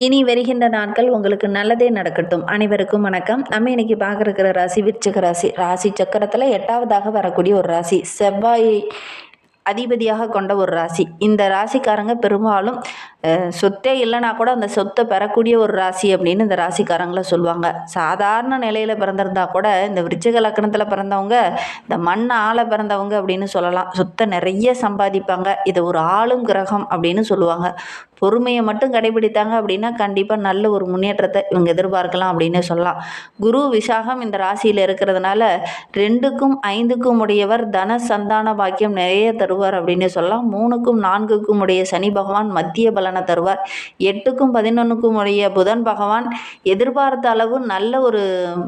இனி வருகின்ற நாட்கள் உங்களுக்கு நல்லதே நடக்கட்டும். அனைவருக்கும் வணக்கம். நம்ம இன்னைக்கு பார்க்க இருக்கிற ராசி விருச்சிக ராசி. ராசி சக்கரத்துல 8வதாக வரக்கூடிய ஒரு ராசி. செவ்வாய் அதிபதியாக கொண்ட ஒரு ராசி. இந்த ராசிக்காரங்க பெரும்பாலும் சொத்தே இல்லைனா கூட அந்த சொத்தை பெறக்கூடிய ஒரு ராசி அப்படின்னு இந்த ராசிக்காரங்களை சொல்லுவாங்க. சாதாரண நிலையில பிறந்திருந்தா கூட இந்த விருச்சிக லக்னத்தில் பிறந்தவங்க இந்த மண் ஆள பிறந்தவங்க அப்படின்னு சொல்லலாம். சொத்தை நிறைய சம்பாதிப்பாங்க. இதை ஒரு ஆளும் கிரகம் அப்படின்னு சொல்லுவாங்க. பொறுமையை மட்டும் கடைபிடித்தாங்க அப்படின்னா கண்டிப்பாக நல்ல ஒரு முன்னேற்றத்தை இவங்க எதிர்பார்க்கலாம் அப்படின்னு சொல்லலாம். குரு விசாகம் இந்த ராசியில் இருக்கிறதுனால 2க்கும் 5க்கும் உடையவர் தன சந்தான பாக்கியம் நிறைய தருவார் அப்படின்னு சொல்லலாம். 3க்கும் 4க்கும் உடைய சனி பகவான் மத்திய பலனை தருவார். 8க்கும் 11க்கும் உடைய புதன் பகவான் எதிர்பார்த்த அளவு நல்ல ஒரு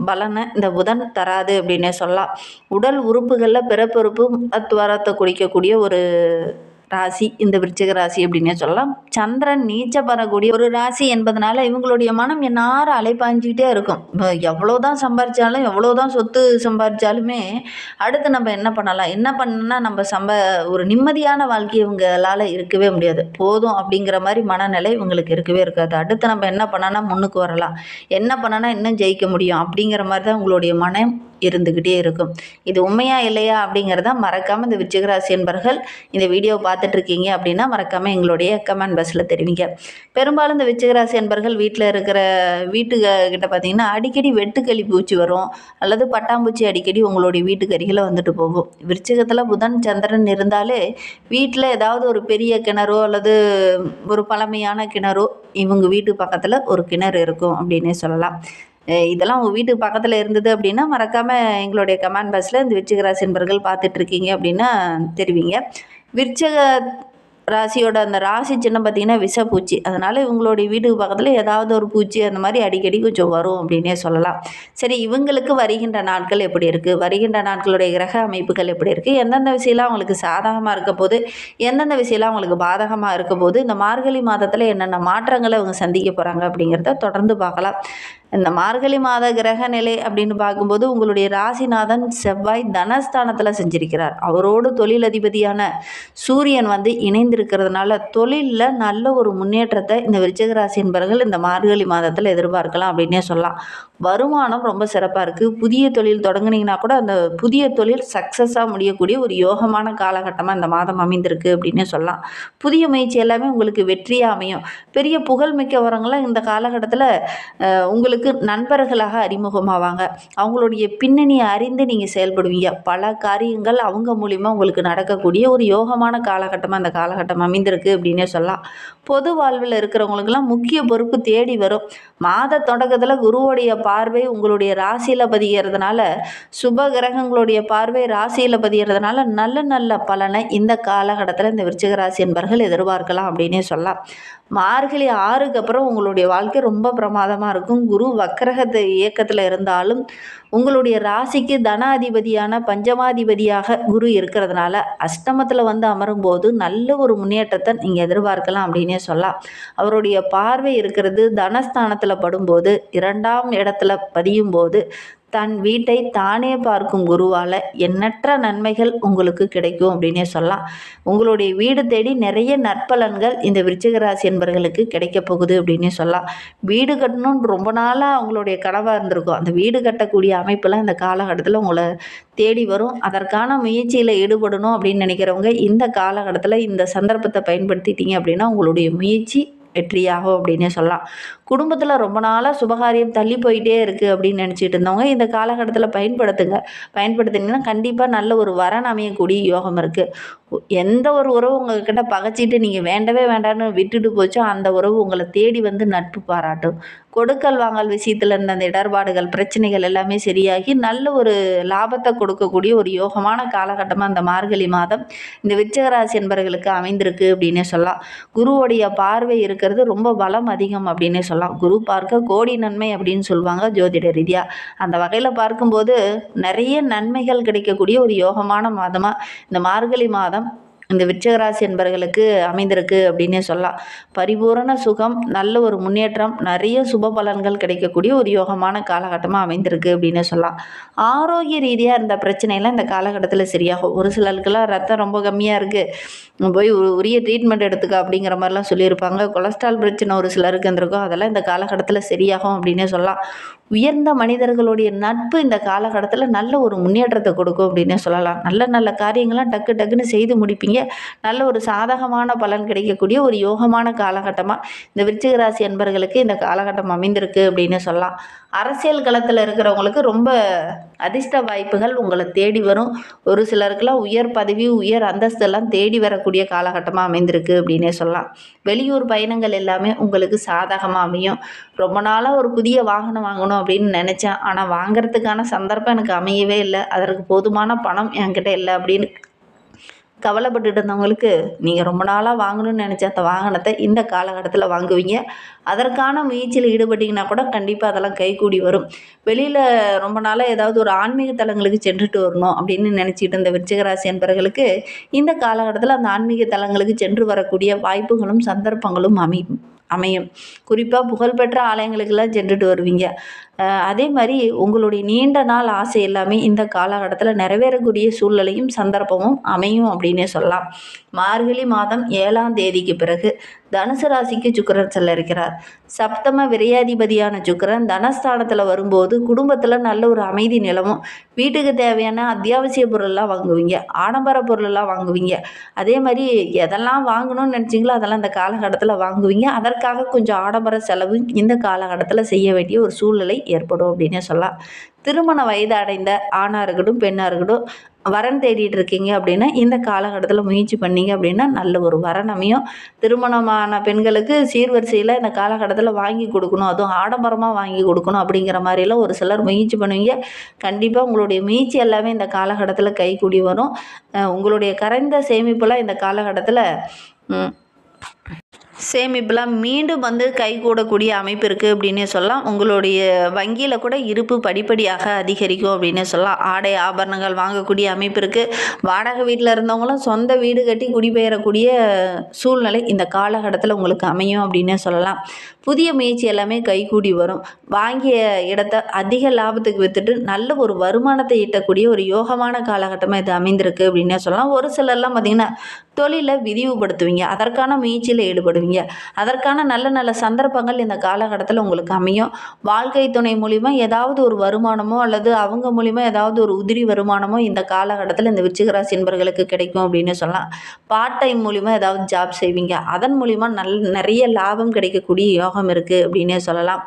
பலனை இந்த புதன் தராது அப்படின்னே சொல்லலாம். உடல் உறுப்புகளில் பிறப்புறுப்பு துவாரத்தை குடிக்கக்கூடிய ஒரு ராசி இந்த விருச்சிக ராசி அப்படின்னே சொல்லலாம். சந்திரன் நீச்ச பெறக்கூடிய ஒரு ராசி என்பதனால இவங்களுடைய மனம் எந்நேரம் அலைப்பாஞ்சிக்கிட்டே இருக்கும். எவ்வளோதான் சம்பாரிச்சாலும் எவ்வளோதான் சொத்து சம்பாரிச்சாலுமே அடுத்து நம்ம என்ன பண்ணலாம், என்ன பண்ணா நம்ம ஒரு நிம்மதியான வாழ்க்கை இவங்களால் இருக்கவே முடியாது. போதும் அப்படிங்கிற மாதிரி மனநிலை இவங்களுக்கு இருக்கவே இருக்காது. அடுத்து நம்ம என்ன பண்ணனா முன்னுக்கு வரலாம், என்ன பண்ணனா இன்னும் ஜெயிக்க முடியும் அப்படிங்கிற மாதிரி தான் உங்களுடைய மனம் இருந்துக்கிட்டே இருக்கும். இது உண்மையா இல்லையா அப்படிங்கிறத மறக்காமல் இந்த விருச்சிகராசி என்பர்கள் இந்த வீடியோவை பார்த்துட்ருக்கீங்க அப்படின்னா மறக்காமல் எங்களுடைய கமெண்ட் பாக்ஸில் தெரிவிங்க. பெரும்பாலும் இந்த விருச்சிகராசி என்பர்கள் வீட்டில் இருக்கிற வீட்டுக்கிட்ட பார்த்தீங்கன்னா அடிக்கடி வெட்டுக்கிளி பூச்சி வரும், அல்லது பட்டாம்பூச்சி அடிக்கடி உங்களுடைய வீட்டுக்கு அருகில் வந்துட்டு போகும். விருச்சிகத்தில் புதன் சந்திரன் இருந்தாலே வீட்டில் ஏதாவது ஒரு பெரிய கிணறோ அல்லது ஒரு பழமையான கிணறோ இவங்க வீட்டு பக்கத்தில் ஒரு கிணறு இருக்கும் அப்படின்னே சொல்லலாம். இதெல்லாம் உங்கள் வீட்டுக்கு பக்கத்தில் இருந்தது அப்படின்னா மறக்காமல் எங்களுடைய கமெண்ட் பாக்ஸில் இந்த விருச்சிக ராசி என்பர்கள் பார்த்துட்ருக்கீங்க அப்படின்னா தெரிவிங்க. விருச்சிக ராசியோட அந்த ராசி சின்னம் பார்த்திங்கன்னா விஷப்பூச்சி. அதனால் இவங்களுடைய வீட்டுக்கு பக்கத்தில் ஏதாவது ஒரு பூச்சி அந்த மாதிரி அடிக்கடி கொஞ்சம் வரும் அப்படின்னே சொல்லலாம். சரி, இவங்களுக்கு வருகின்ற நாட்கள் எப்படி இருக்குது, வருகின்ற நாட்களுடைய கிரக அமைப்புகள் எப்படி இருக்குது, எந்தெந்த விஷயம்லாம் அவங்களுக்கு சாதகமாக இருக்க போது, எந்தெந்த விஷயம்லாம் அவங்களுக்கு பாதகமாக இருக்க போது, இந்த மார்கழி மாதத்தில் என்னென்ன மாற்றங்களை அவங்க சந்திக்க போகிறாங்க அப்படிங்கிறத தொடர்ந்து பார்க்கலாம். இந்த மார்கழி மாத கிரக நிலை அப்படின்னு பார்க்கும்போது உங்களுடைய ராசிநாதன் செவ்வாய் தனஸ்தானத்தில் செஞ்சிருக்கிறார். அவரோடு தொழிலதிபதியான சூரியன் இணைந்திருக்கிறதுனால தொழிலில் நல்ல ஒரு முன்னேற்றத்தை இந்த விருச்சிக ராசி என்பவர்கள் இந்த மார்கழி மாதத்தில் எதிர்பார்க்கலாம் அப்படின்னே சொல்லலாம். வருமானம் ரொம்ப சிறப்பாக இருக்குது. புதிய தொழில் தொடங்குனீங்கன்னா கூட அந்த புதிய தொழில் சக்ஸஸாக முடியக்கூடிய ஒரு யோகமான காலகட்டமாக இந்த மாதம் அமைந்திருக்கு அப்படின்னே சொல்லலாம். புதிய முயற்சி எல்லாமே உங்களுக்கு வெற்றியாக அமையும். பெரிய புகழ்மிக்க வரங்களாம் இந்த காலகட்டத்தில் உங்களுக்கு நண்பர்களாக அறிமுகமாவாங்க. அவங்களுடைய பின்னணியை அறிந்து நீங்கள் செயல்படுவீங்க. பல காரியங்கள் அவங்க மூலிமா உங்களுக்கு நடக்கக்கூடிய ஒரு யோகமான காலகட்டமாக அந்த காலகட்டம் அமைந்திருக்கு அப்படின்னே சொல்லலாம். பொது வாழ்வில் இருக்கிறவங்களுக்கெல்லாம் முக்கிய பொறுப்பு தேடி வரும். மாத தொடக்கத்தில் குருவுடைய பார்வை உங்களுடைய ராசியில் பதிகிறதுனால, சுப கிரகங்களுடைய பார்வை ராசியில் பதிகிறதுனால நல்ல நல்ல பலனை இந்த காலகட்டத்தில் இந்த விருச்சிக ராசி என்பவர்கள் எதிர்பார்க்கலாம் அப்படின்னே சொல்லலாம். மார்கழி 6க்கு அப்புறம் உங்களுடைய வாழ்க்கை ரொம்ப பிரமாதமாக இருக்கும். குரு வக்கரகத்தை இயக்கத்தில் இருந்தாலும் உங்களுடைய ராசிக்கு தனாதிபதியான பஞ்சமாதிபதியாக குரு இருக்கிறதுனால அஷ்டமத்தில் அமரும்போது நல்ல ஒரு முன்னேற்றத்தை நீங்கள் எதிர்பார்க்கலாம் அப்படின்னே சொல்லலாம். அவருடைய பார்வை இருக்கிறது தனஸ்தானத்தில் படும்போது 2ஆம் இடத்துல பதியும் போது தன் வீட்டை தானே பார்க்கும் குருவால் எண்ணற்ற நன்மைகள் உங்களுக்கு கிடைக்கும் அப்படின்னே சொல்லலாம். உங்களுடைய வீடு தேடி நிறைய நற்பலன்கள் இந்த விருச்சிக ராசி என்பவர்களுக்கு கிடைக்க போகுது அப்படின்னே சொல்லலாம். வீடு கட்டணும்னு ரொம்ப நாளாக அவங்களுடைய கனவாக இருந்திருக்கும். அந்த வீடு கட்டக்கூடிய அமைப்பெல்லாம் இந்த காலகட்டத்தில் உங்களை தேடி வரும். அதற்கான முயற்சியில் ஈடுபடணும் அப்படின்னு நினைக்கிறவங்க இந்த காலகட்டத்தில் இந்த சந்தர்ப்பத்தை பயன்படுத்திட்டீங்க அப்படின்னா உங்களுடைய முயற்சி வெற்றியாகும் அப்படின்னே சொல்லலாம். குடும்பத்தில் ரொம்ப நாளாக சுபகாரியம் தள்ளி போயிட்டே இருக்குது அப்படின்னு நினச்சிட்டு இருந்தவங்க இந்த காலகட்டத்தில் பயன்படுத்தினீங்கன்னா கண்டிப்பாக நல்ல ஒரு வரன் அமையக்கூடிய யோகம் இருக்குது. எந்த ஒரு உறவு உங்கள்கிட்ட பகைச்சிட்டு நீங்கள் வேண்டவே வேண்டான்னு விட்டுட்டு போச்சோ அந்த உறவு உங்களை தேடி நட்பு பாராட்டும். கொடுக்கல் வாங்கல் விஷயத்தில் இருந்த அந்த இடர்பாடுகள் பிரச்சனைகள் எல்லாமே சரியாகி நல்ல ஒரு லாபத்தை கொடுக்கக்கூடிய ஒரு யோகமான காலகட்டமாக அந்த மார்கழி மாதம் இந்த விருச்சிக ராசி என்பவர்களுக்கு அமைந்திருக்கு அப்படின்னே சொல்லலாம். குருவுடைய பார்வை இருக்கிறது ரொம்ப பலம் அதிகம் அப்படின்னே சொல்லலாம். குரு பார்க்க கோடி நன்மை அப்படின்னு சொல்லுவாங்க ஜோதிட ரீதியாக. அந்த வகையில் பார்க்கும்போது நிறைய நன்மைகள் கிடைக்கக்கூடிய ஒரு யோகமான மாதமாக இந்த மார்கழி மாதம் இந்த விருச்சிக ராசி என்பவர்களுக்கு அமைந்திருக்கு அப்படின்னே சொல்லலாம். பரிபூரண சுகம், நல்ல ஒரு முன்னேற்றம், நிறைய சுப பலன்கள் கிடைக்கக்கூடிய ஒரு யோகமான காலகட்டமாக அமைந்திருக்கு அப்படின்னே சொல்லலாம். ஆரோக்கிய ரீதியாக இருந்த பிரச்சனைலாம் இந்த காலகட்டத்தில் சரியாகும். ஒரு சிலருக்கெல்லாம் ரத்தம் ரொம்ப கம்மியாக இருக்குது, போய் உரிய ட்ரீட்மெண்ட் எடுத்துக்க அப்படிங்கிற மாதிரிலாம் சொல்லியிருப்பாங்க. கொலஸ்ட்ரால் பிரச்சனை ஒரு சிலருக்கு இருந்திருக்கும், அதெல்லாம் இந்த காலகட்டத்தில் சரியாகும் அப்படின்னே சொல்லலாம். உயர்ந்த மனிதர்களுடைய நட்பு இந்த காலகட்டத்தில் நல்ல ஒரு முன்னேற்றத்தை கொடுக்கும் அப்படின்னே சொல்லலாம். நல்ல நல்ல காரியங்கள்லாம் டக்கு டக்குன்னு செய்து முடிப்பீங்க. நல்ல ஒரு சாதகமான பலன் கிடைக்கக்கூடிய ஒரு யோகமான காலகட்டமாக இந்த விருச்சிக ராசி அன்பர்களுக்கு இந்த காலகட்டம் அமைந்திருக்கு அப்படின்னு சொல்லலாம். அரசியல் களத்தில் இருக்கிறவங்களுக்கு ரொம்ப அதிர்ஷ்ட வாய்ப்புகள் உங்களை தேடி வரும். ஒரு சிலருக்கெல்லாம் உயர் பதவி, உயர் அந்தஸ்தெல்லாம் தேடி வரக்கூடிய காலகட்டமாக அமைந்திருக்கு அப்படின்னே சொல்லலாம். வெளியூர் பயணங்கள் எல்லாமே உங்களுக்கு சாதகமாக அமையும். ரொம்ப நாளாக ஒரு புதிய வாகனம் வாங்கணும் அப்படின்னு நினச்சேன், ஆனால் வாங்கிறதுக்கான சந்தர்ப்பம் எனக்கு அமையவே இல்லை, அதற்கு போதுமான பணம் என்கிட்ட இல்லை அப்படின்னு கவலைப்பட்டுட்டு இருந்தவங்களுக்கு நீங்கள் ரொம்ப நாளாக வாங்கணும்னு நினச்ச அந்த வாகனத்தை இந்த காலகட்டத்தில் வாங்குவீங்க. அதற்கான முயற்சியில் ஈடுபட்டிங்கன்னா கூட கண்டிப்பாக அதெல்லாம் கைகூடி வரும். வெளியில் ரொம்ப நாளாக ஏதாவது ஒரு ஆன்மீக தலங்களுக்கு சென்றுட்டு வரணும் அப்படின்னு நினச்சிட்டு இருந்த விருச்சிக ராசி அன்பர்களுக்கு இந்த காலகட்டத்தில் அந்த ஆன்மீக தலங்களுக்கு சென்று வரக்கூடிய வாய்ப்புகளும் சந்தர்ப்பங்களும் அமையும். குறிப்பாக புகழ்பெற்ற ஆலயங்களுக்கெல்லாம் சென்றுட்டு வருவீங்க. அதே மாதிரி உங்களுடைய நீண்ட நாள் ஆசை எல்லாமே இந்த காலகட்டத்தில் நிறைவேறக்கூடிய சூழ்நிலையும் சந்தர்ப்பமும் அமையும் அப்படின்னே சொல்லலாம். மார்கழி மாதம் 7ஆம் தேதிக்கு பிறகு தனுசு ராசிக்கு சுக்கிரன் செல்ல இருக்கிறார். சப்தம விரையாதிபதியான சுக்கிரன் தனஸ்தானத்தில் வரும்போது குடும்பத்தில் நல்ல ஒரு அமைதி நிலவும். வீட்டுக்கு தேவையான அத்தியாவசிய பொருளெல்லாம் வாங்குவீங்க, ஆடம்பர பொருளெல்லாம் வாங்குவீங்க. அதே மாதிரி எதெல்லாம் வாங்கணும்னு நினச்சிங்களோ அதெல்லாம் இந்த காலகட்டத்தில் வாங்குவீங்க. அதற்காக கொஞ்சம் ஆடம்பர செலவு இந்த காலகட்டத்தில் செய்ய வேண்டிய ஒரு சூழ்நிலை ஏற்படும் அப்படின்னே சொல்லலாம். திருமண வயது அடைந்த ஆணாக இருக்கட்டும் பெண்ணாக இருக்கட்டும் வரன் தேடிட்டு இருக்கீங்க அப்படின்னா இந்த காலகட்டத்தில் முயற்சி பண்ணீங்க அப்படின்னா நல்ல ஒரு வரன் அமையும். திருமணமான பெண்களுக்கு சீர்வரிசையில் இந்த காலகட்டத்தில் வாங்கி கொடுக்கணும், அதுவும் ஆடம்பரமாக வாங்கி கொடுக்கணும் அப்படிங்கிற மாதிரிலாம் ஒரு சிலர் முயற்சி பண்ணுவீங்க. கண்டிப்பாக உங்களுடைய முயற்சி எல்லாமே இந்த காலகட்டத்தில் கைகூடி வரும். உங்களுடைய கரைந்த சேமிப்பெல்லாம் இந்த காலகட்டத்தில் சேமிப்பெல்லாம் மீண்டும் வந்து கைகூடக்கூடிய அமைப்பு இருக்குது அப்படின்னே சொல்லலாம். உங்களுடைய வங்கியில் கூட இருப்பு படிப்படியாக அதிகரிக்கும் அப்படின்னே சொல்லலாம். ஆடை ஆபரணங்கள் வாங்கக்கூடிய அமைப்பு இருக்குது. வாடகை வீட்டில் இருந்தவங்களும் சொந்த வீடு கட்டி குடிபெயரக்கூடிய சூழ்நிலை இந்த காலகட்டத்தில் உங்களுக்கு அமையும் அப்படின்னே சொல்லலாம். புதிய முயற்சி எல்லாமே கைகூடி வரும். வாங்கிய இடத்த அதிக லாபத்துக்கு விற்றுட்டு நல்ல ஒரு வருமானத்தை ஈட்டக்கூடிய ஒரு யோகமான காலகட்டமாக இது அமைந்திருக்கு அப்படின்னே சொல்லலாம். ஒரு சிலர்லாம் பார்த்திங்கன்னா தொழிலை விரிவுபடுத்துவீங்க, அதற்கான முயற்சியில் ஈடுபடுவீங்க. அதற்கான நல்ல நல்ல சந்தர்ப்பங்கள் இந்த காலகட்டத்தில் உங்களுக்கு அமையும். வாழ்க்கை துணை மூலிமா ஏதாவது ஒரு வருமானமோ அல்லது அவங்க மூலிமா ஏதாவது ஒரு உதிரி வருமானமோ இந்த காலகட்டத்தில் இந்த விருச்சிக ராசி என்பவர்களுக்கு கிடைக்கும் அப்படின்னு சொல்லலாம். பார்ட் டைம் மூலிமா ஏதாவது ஜாப் செய்வீங்க, அதன் மூலிமா நிறைய லாபம் கிடைக்கக்கூடிய யோகம் இருக்குது அப்படின்னே சொல்லலாம்.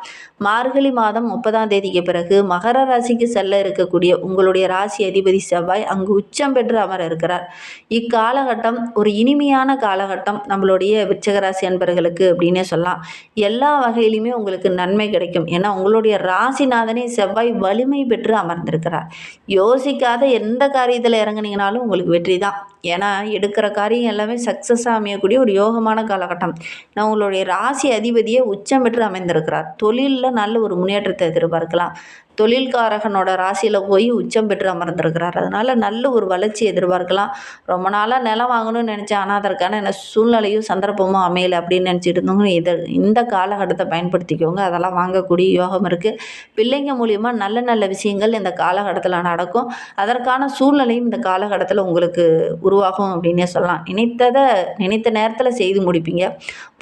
மார்கழி மாதம் 30ஆம் தேதிக்கு பிறகு மகர ராசிக்கு செல்ல இருக்கக்கூடிய உங்களுடைய ராசி அதிபதி செவ்வாய் அங்கு உச்சம் பெற்று அமர இருக்கிறார். இக்காலகட்டம் ஒரு இனிமையான காலகட்டம் நம்மளுடைய விருச்சிக ராசி அன்பர்களுக்கு அப்படின்னே சொல்லலாம். எல்லா வகையிலுமே உங்களுக்கு நன்மை கிடைக்கும். ஏன்னா உங்களுடைய ராசிநாதனே செவ்வாய் வலிமை பெற்று அமர்ந்திருக்கிறார். யோசிக்காத எந்த காரியத்தில் இறங்குனீங்கனாலும் உங்களுக்கு வெற்றி தான். ஏன்னா எடுக்கிற காரியம் எல்லாமே சக்ஸஸாக அமையக்கூடிய ஒரு யோகமான காலகட்டம். நான் உங்களுடைய ராசி அதிபதியை உச்சம் பெற்று அமைந்திருக்கிறார். தொழிலில் நல்ல ஒரு முன்னேற்றத்தை எதிர்பார்க்கலாம். தொழில்காரகனோட ராசியில் போய் உச்சம் பெற்று அமர்ந்திருக்கிறார். அதனால் நல்ல ஒரு வளர்ச்சி எதிர்பார்க்கலாம். ரொம்ப நாளாக நிலம் வாங்கணும்னு நினச்சேன், ஆனால் அதற்கான என்ன சூழ்நிலையும் சந்தர்ப்பமும் அமையலை அப்படின்னு நினச்சிட்டு இருந்தவங்க இந்த காலகட்டத்தை பயன்படுத்திக்கோங்க. அதெல்லாம் வாங்கக்கூடிய யோகம் இருக்குது. பிள்ளைங்க மூலிமா நல்ல நல்ல விஷயங்கள் இந்த காலகட்டத்தில் நடக்கும். அதற்கான சூழ்நிலையும் இந்த காலகட்டத்தில் உங்களுக்கு உருவாகும் அப்படின்னே சொல்லலாம். நினைத்த நேரத்தில் செய்து முடிப்பீங்க.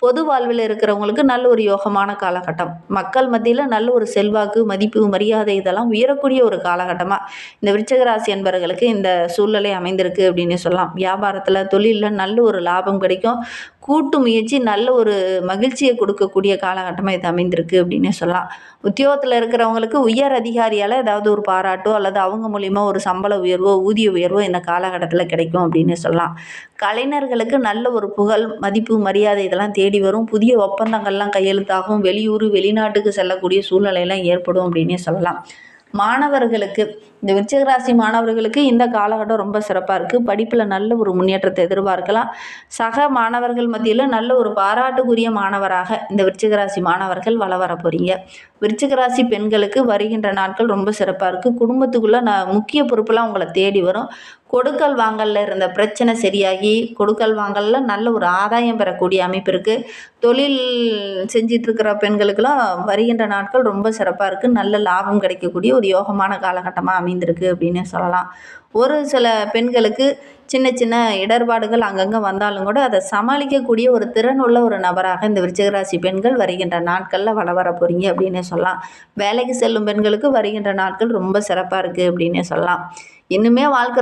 பொது வாழ்வில் இருக்கிறவங்களுக்கு நல்ல ஒரு யோகமான காலகட்டம். மக்கள் மத்தியில் நல்ல ஒரு செல்வாக்கு, மதிப்பு, மரியாதை இதெல்லாம் உயரக்கூடிய ஒரு காலகட்டமாக இந்த விருச்சிக ராசி என்பவர்களுக்கு இந்த சூழ்நிலை அமைந்திருக்கு அப்படின்னு சொல்லலாம். வியாபாரத்தில் தொழிலில் நல்ல ஒரு லாபம் கிடைக்கும். கூட்டு முயற்சி நல்ல ஒரு மகிழ்ச்சியை கொடுக்கக்கூடிய காலகட்டமாக இது அமைந்திருக்கு அப்படின்னு சொல்லலாம். உத்தியோகத்தில் இருக்கிறவங்களுக்கு உயர் அதிகாரியால் ஏதாவது ஒரு பாராட்டோ அல்லது அவங்க மூலிமா ஒரு சம்பள உயர்வோ ஊதிய உயர்வோ இந்த காலகட்டத்தில் கிடைக்கும் அப்படின்னு சொல்லலாம். கலைஞர்களுக்கு நல்ல ஒரு புகழ், மதிப்பு, மரியாதை இதெல்லாம் தேடி வரும். புதிய ஒப்பந்தங்கள்லாம் கையெழுத்தாகும். வெளியூர் வெளிநாட்டுக்கு செல்லக்கூடிய சூழ்நிலையெல்லாம் ஏற்படும் அப்படின்னே சொல்லலாம். மாணவர்களுக்கு இந்த விருச்சிக ராசி மாணவர்களுக்கு இந்த காலகட்டம் ரொம்ப சிறப்பாக இருக்குது. படிப்பில் நல்ல ஒரு முன்னேற்றத்தை எதிர்பார்க்கலாம். சக மாணவர்கள் மத்தியில் நல்ல ஒரு பாராட்டுக்குரிய மாணவராக இந்த விருச்சிக ராசி மாணவர்கள் வர போகிறீங்க. விருச்சிக ராசி பெண்களுக்கு வருகின்ற நாட்கள் ரொம்ப சிறப்பாக இருக்குது. குடும்பத்துக்குள்ளே முக்கிய பொறுப்பெல்லாம் உங்களை தேடி வரும். கொடுக்கல் வாங்கலில் இருந்த பிரச்சனை சரியாகி கொடுக்கல் வாங்கலில் நல்ல ஒரு ஆதாயம் பெறக்கூடிய அமைப்பு இருக்குது. தொழில் செஞ்சிட்ருக்கிற பெண்களுக்கெல்லாம் வருகின்ற நாட்கள் ரொம்ப சிறப்பாக இருக்குது. நல்ல லாபம் கிடைக்கக்கூடிய ஒரு யோகமான காலகட்டமாக அமைந்திருக்கு அப்படின்னு சொல்லலாம். ஒரு சில பெண்களுக்கு சின்ன சின்ன இடர்பாடுகள் அங்கங்கே வந்தாலும் கூட அதை சமாளிக்கக்கூடிய ஒரு திறனுள்ள ஒரு நபராக இந்த விருச்சிக ராசி பெண்கள் வருகின்ற நாட்களில் வர போகிறீங்க அப்படின்னு சொல்லலாம். வேலைக்கு செல்லும் பெண்களுக்கு வருகின்ற நாட்கள் ரொம்ப சிறப்பாக இருக்குது அப்படின்னு சொல்லலாம். இன்னுமே வாழ்க்கை